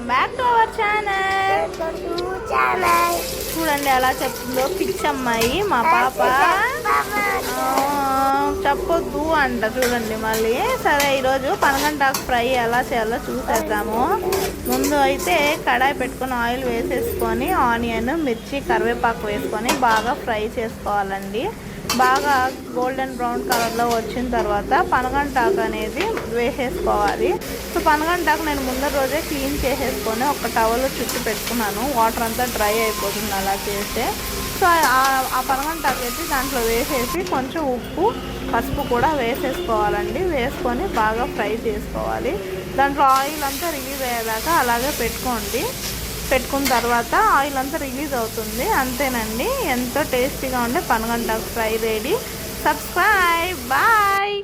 Welcome back to our channel. చూడండి ఎలా చెప్తుందో పిచ్చమ్మాయి మా పాప. చెప్పొద్దు అంట చూడండి మళ్ళీ. సరే ఈరోజు పనగంటాకు ఫ్రై ఎలా చేయాలో చూసేద్దాము. ముందు అయితే కడాయి పెట్టుకొని ఆయిల్ వేసేసుకొని ఆనియన్, మిర్చి, కరివేపాకు వేసుకొని బాగా ఫ్రై చేసుకోవాలండి. బాగా గోల్డెన్ బ్రౌన్ కలర్లో వచ్చిన తర్వాత పనగంటాకు అనేది వేసేసుకోవాలి. సో పనగంటాకు నేను ముందర రోజే క్లీన్ చేసేసుకొని ఒక టవల్ చుట్టి పెట్టుకున్నాను. వాటర్ అంతా డ్రై అయిపోతుంది అలా చేస్తే. సో ఆ పనగంటాకు అయితే దాంట్లో వేసేసి కొంచెం ఉప్పు, పసుపు కూడా వేసేసుకోవాలండి. వేసుకొని బాగా ఫ్రై చేసుకోవాలి. దాంట్లో ఆయిల్ అంతా రిలీజ్ అయ్యేదాకా అలాగే పెట్టుకున్న తర్వాత ఆయిల్ అంతా రిలీజ్ అవుతుంది. అంతేనండి, ఎంతో టేస్టీగా ఉండే పనగంటాకు ఫ్రై రెడీ. సబ్స్క్రైబ్. బాయ్.